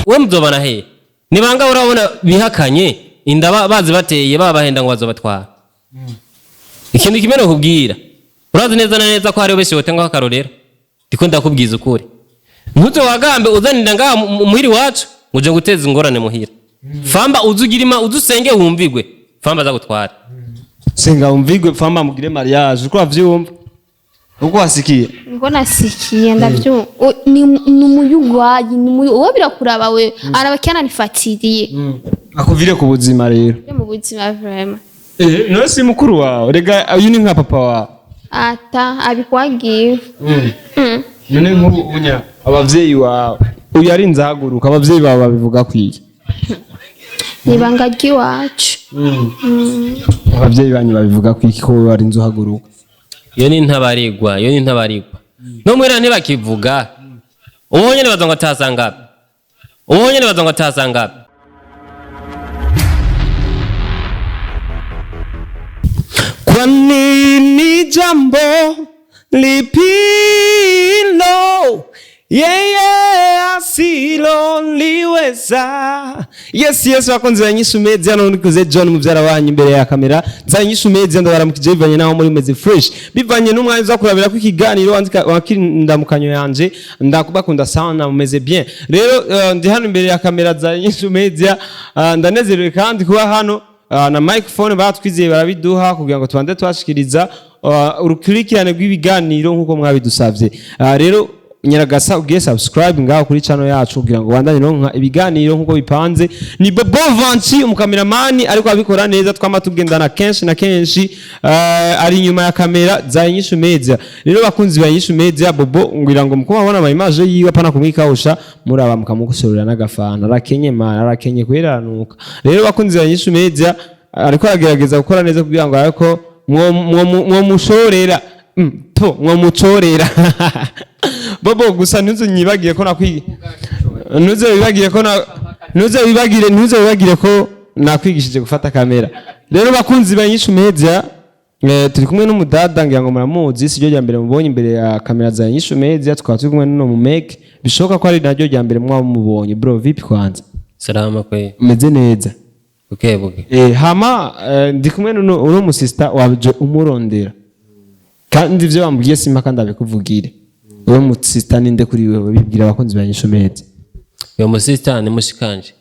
we muzobana he nibanga urabona bihakanye inda bazi bateye babahenda ngo bazobatwara ikintu kimwe no kubwira urazi neza na neza ko hari benshi botenga akarorero ndiko ndakubwiza ukuri ntuzo wagambe uzanira ngaha muhiri wacu uje guteza ingorane muhira Famba uzugirima uzusenge wumvigwe Famba azagutwara senga wumvigwe Famba mugire mariage uko avyumva uko wasikiye ngo nasikiye ndavyo ni umuyugwayi ni uwo birakuraba we arabakana nifatiriye akuvire ku buzima rero mu buzima vraiment no si mukuru wawe rega uyu ni nka papa wawe ata abikwagiye none nk'ubu unya abavyeyi wawe uyu ari nzahaguruka abavyeyi bawe babivuga kwiki nibanga giwacu abavyeyi banyu babivuga kwiki ko wowe ari nzuhaguruka iyo ni ntabarigwa no mwera ntibakivuga ubonye nibaza ngo atasanga kwa nini jambo lipilo asilo liweza yes bakunze banyishu media hano nikuze John muvyara wanyu imbere ya kamera zanyishu media ndabaramukije bivanye naho muri meze fresh bivanye n'umwanya uza kurabira ko ikiganiro wakirindamukanyo yanje ndakubakunda sana mumeze bien rero ndi hano imbere ya kamera zanyishu media ndanezerewe kandi kuba hano na microphone batwizeye barabiduha kugira ngo tubande twashikiriza urukurikirane rw'ibiganiro nkuko mwabidusavye rero nyaragasa ugiye subscribe ngaho kuri channel yacu kugira ngo bandanye no ibiganiro nkuko bipanze ni Bobo Vanci umukameramani ariko abikora neza twama tugendana kenshi na kenshi ari nyuma ya kamera za INYISHU media rero bakunzi ba INYISHU media Bobo ngira ngo muko babona ama image yiwe pana kumwikausha muraba mukamukosorera n'agafana arakenye kweranuka rero bakunzi ba INYISHU media ariko aragerageza gukora neza kugira ngo ariko mwo mushorera mucorera Bobo gusa ntuze nyibagiye ko ntuze wibagire ko nakwigishije gufata kamera rero bakunzi ba INYISHU media turi kumwe n'umudada ngira ngo muramuzi sijyo rya mbere mubonye imbere ya kamera za INYISHU media tukaba turi kumwe no mu make bishoka ko ari naryo rya mbere mwamubonye bro vipi kwanza salama kwe meze neza buke hama ndi kumwe no mu sister waje umurondera kandi ivyo bambwiye simba kandi abikuvugire uwo mu sister ninde kuri wewe bibwira abakunzi ba INYISHU media yo mu sister ni mushikanje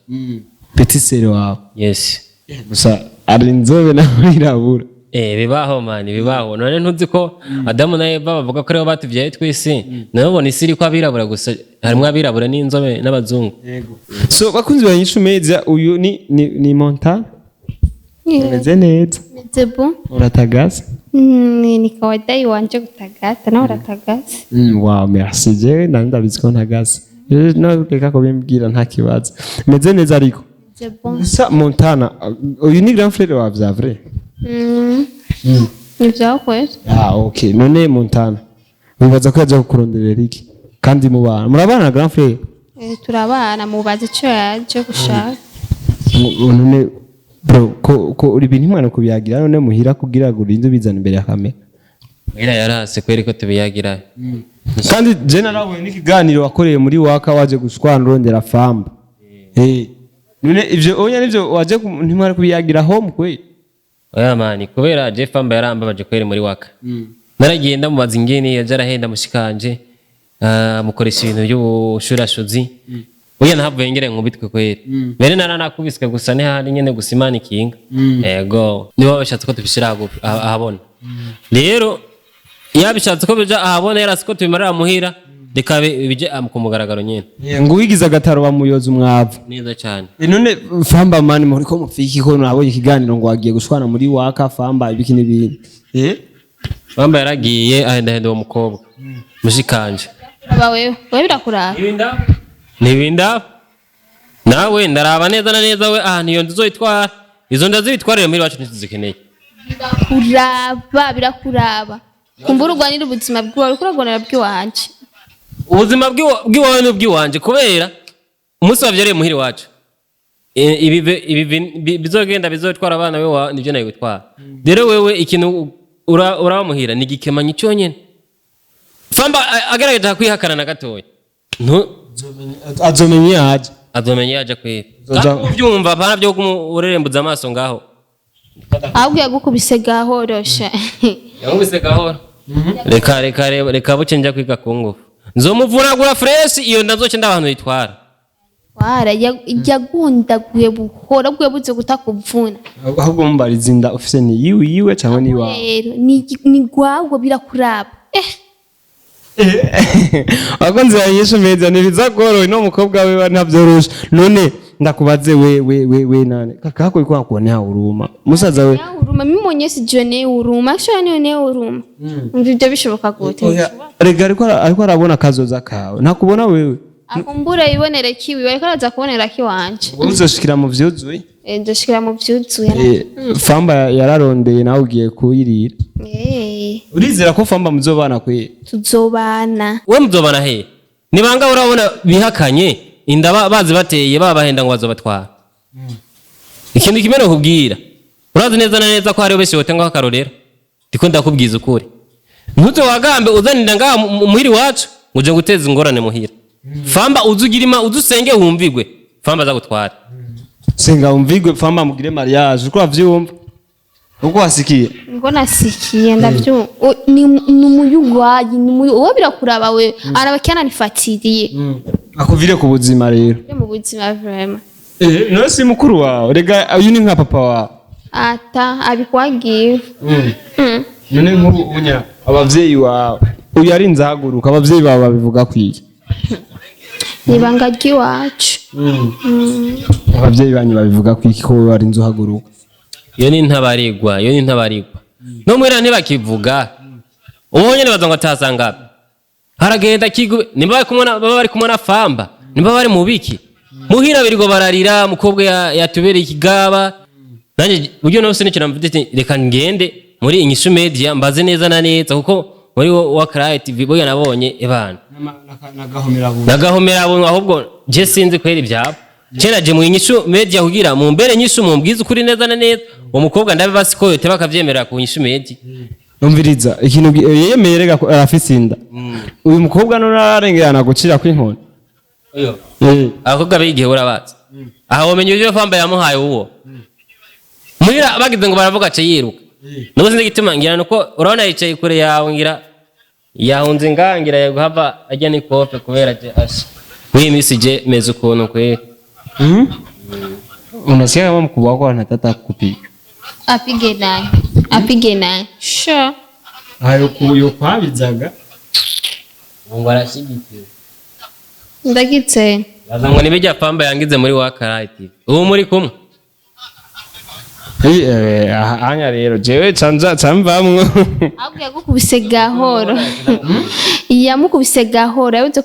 petit sere wawe yes gusa ari nzobe na wirabura bibaho mani bibaho none ntuzi ko Adamu na Eva bavuga ko rero batuvyaye twese nabone isiri ko abirabura gusa harimwe abirabura n'inzobe n'abazungu yego so bakunzi ba INYISHU media uyu ni Montana meze neza meze bon uratagaza ni kawaida wanje gutagata na uratagaza wow merci je ndabizi ko ntagaza no reka ko bimbwira nta kibazo meze neza ariko c'est bon sa Montana uyu ni grand frère wa vrai nivyo kwese okay none Montana bibaza ko yaje kuronderera iki kandi murabana na grand frère turabana mubaza ico yaje gushaka none bro ko uri bintu imana kubiyagira none muhira kugira gurinde bizana imbere ya kamera muhira yarase kweri ko tubiyagira kandi je narawe n'ikiganiro wakoreye muri waka waje gushwana urondera Famba none ivyo onya nivyo waje ntimwari kubiyagira home kwe oya mani kubera je Famba yarambabaje kweri muri waka naragenda mubaza ingene yaje arahenda mushikanje mukoresha ibintu by'ubushurashuzi oya ntavuye ngere nkubitwe kweri bere naranakubiswe gusa ne hari nyene gusimana ikinga yego niba bashatse ko tubishira ahabona rero yabishatse ko bija ahabona yarasiko tubimarira muhira rekabe bije ku mugaragaro nyene ngo wigiza gataro bamuyoza umwavu neza cyane none Famba mani muri ko mufiki ko nabonye ikiganiro ngo wagiye gushwana muri waka Famba ibiki n'ibindi Famba yaragiye ahenda uwo mukobwa mushikanje wewe birakuraba Nibinda nawe ndaraba neza na neza we niyo nzoyitwara izo ndazitwarira muri wacu ntizikeneye birakuraba kumbura urwanira ubuzima bwawe ukuragwanira bw'iwanje ubuzima bw'iwawe n'ubw'iwanje kubera umunsi wavyariye muhiri wacu ibi bizogenda bizotwara abana we nivyo nayo gutwara rero wewe ikintu urabamuhira ni gikemanyi cyonyene Famba agaragaje kwihakana na gatoya azomenya azomenya yaje kwera uvyumva pana byo urerembuza amaso ngaho ahubwo yagukubise gahorosha yagukubise gahoro reka buce njya kwiga kungufu nzomuvunagura fresh iyo ndazoce ndabantu yitwara wara yagundaguye buhora bwe buze gutakuvuna ahubwo mumbariza inda ufise ni yiwe cyangwa ni wawe ni gwago birakuraba agonze yanyishu meza nibizagoro no mukobwa we ntavyorosha none ndakubaze we nane kakako iko akone ha uruma musaza we uruma mimonye si jone uruma shane ne uruma mvivyo bishoboka gute rega ariko arabona kazoza kawe ntakubona wewe akumbura ibonere kiwi bariko araza kubonera kiwanje uzoshikira mu vyuzuye ndoshikira mu vyuzuye Famba yararondeye nawe ugiye kuyirira urizera ko Famba muzobana kwe tuzobana we muzobana he nibanga urabona bihakanye inda bazi bateye babahenda ngo bazobatwara ikintu kimene kubwira urazi neza na neza ko hari wese wote ngo akarorero ndiko ndakubwiza ukuri ntuzo wagambe uzanira ngaha muhiri wacu uje guteza ingorane muhira Famba uzugirima uzusenge wumvigwe Famba zagutwara senga wumvigwe Famba mugire mariage uko avyumva uko wasikiye ngo nasikiye ndavyo ni umuyugwayi ni uwo birakuraba we arabakiana nifatiriye akuvire ku buzima rero mu buzima vraiment no si mukuru wawe rega uyu ni nka papa wawe ata abikwagiye none nkuru unya abavyeyi wawe uyu ari nzahaguruka abavyeyi bawe babivuga kwiki nibanga giwacu abavyeyi banyu babivuga kwiki ko ari nzuhaguruka iyo ni ntabarigwa no mwera ntibakivuga ubonye nibaza ngo atasanga haragenda kigube nimba bari kumwe na Famba nimba bari mubiki muhira birigo bararira mukobwa yatubereye ikigaba nanje buryo nose nikira mvite reka ngende muri INYISHU media mbaze neza na neza kuko muri wa Kari TV boya nabonye ebana nagahomera ahubwo je sinzi kwera ibyabo Chera je mu INYISHU media kugira mu mbere nyishu mu mbwiza ukuri neza na neza uwo mukobwa ndabe basiko yote bakavyemera ku INYISHU media umviriza ikintu yemeye rega arafise inda uyu mukobwa none ararengerana gucira kw'inkoni oyo akobwa bigihe urabatse aha womenye ibyo Famba yamuhaye uwo muhira bagize ngo baravuga ace yiruka nuko sinzi gituma ngira nuko urabona yicaye kure yawe ngira yahunze ngangira yaguhava ajya ni kofe kubera je asha we misije meze ukuntu kwera unasikia kama mkubwa wako anataka kukupiga apige naye sure hayo kuyo kwabizaga ngo arashigikira ndagitse yazangwa nibijya Famba yangize muri wa Kari TV ubu muri kumwe anya rero jewe camvamwo ahubwo yagukubise gahoro yamukubise gahoro yabuze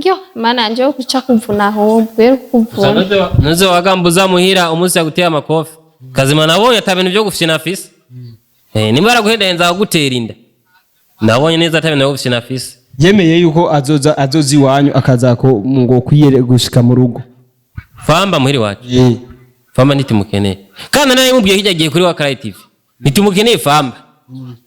yo mana nje kuca kuvuna ahubwo kuvuna nazo wagambuza muhira umunsi yaguteye amakofi kazima nabonye atabintu byo gufyina afise nimba araguhendahenza agutera inda nabonye neza atabintu byo gufyina afise yemeye yuko azozi wanyu akazako ngo kwiyere gushika mu rugo Famba muhiri wacu Famba nitimukeneye kandi nawe mubwiye kijya giye kuri wa Kari TV nitimukeneye Famba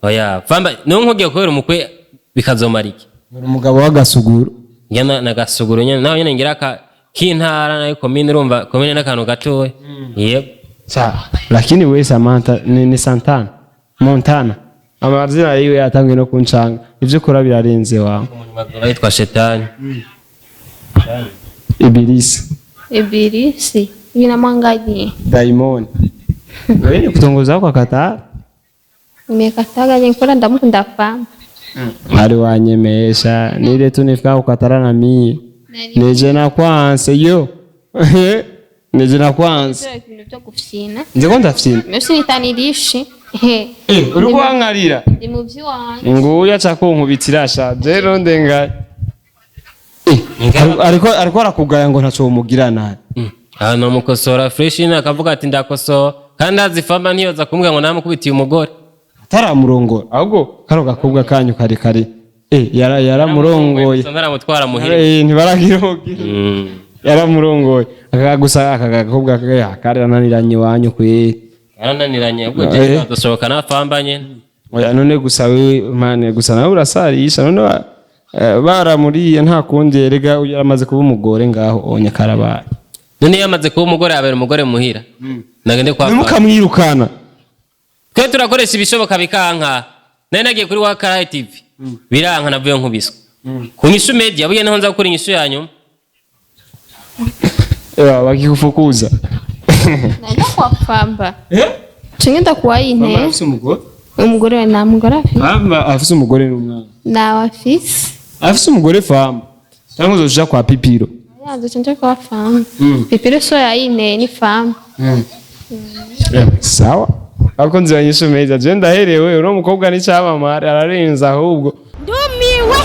oya Famba no nkugiye kubera umukwe bikazomariki umugabo w'agasuguru yana nagasuguru nyene nawe nyene ngira ka kintara nayo komine urumva komine n'akantu gatoye yego lakini we Samantha ni Santana Montana amazina yiwe yatangiye no kuncanga ivyo kora birarenze wawe yitwa Shetani Ibilisi vinamwangaji Daimon wewe kutongoza kwa Katara nimekataga nikora ndamukunda Famba ari wanyemesha nile tunifika ukatara na mimi nije na kwanse yo nije na kwanse ibintu gufyina nje ndafyina mesi nitanirishi uri kwankarira ndi mu vy'wanje nguya cakunkubitira sha zero ndenga ariko arakugaya ngo ntaco umugirana no mukosora fresh ina akavuga ati ndakoso kandi azi Famba ntiyoza kumbwa ngo namukubitiye umugore ataramurongora ahubwo karo gakobwa kanyu kare yaramurongoye ndaramutwara muhira ntibaragirogira yaramurongoye akagusa akagakobwa kare ananiranye wanyu kwe arananiranye ubwo je dushoboka na Famba nyene oya none gusa we mane gusa nawe urasarisha none baramuriye nta kundi erega yaramaze kuba umugore ngaho onye karabaye none yamaze kuba umugore abera umugore muhira nagende kwa mukamwirukana twe turakoresha ibishoboka bikanka nari nagiye kuri wa Kari TV biranka navuye nkubiswe ku Inyishu Media buye naho nza gukora inyishu yanyu bakikufukuza naenda kwa Famba chengenda kwa ine afise umugore umugore na mugore afise Famba afise umugore n'umwana na afise afise umugore Famba cyangwa uzoja kwa Pipiro yazo chenje kwa Famba Pipiro so ya ine ni Famba sawa abakunzi ba Inyishu Media je ndaherewe uno mukobwa ni cyamamare ararenza ahubwo ndumiwe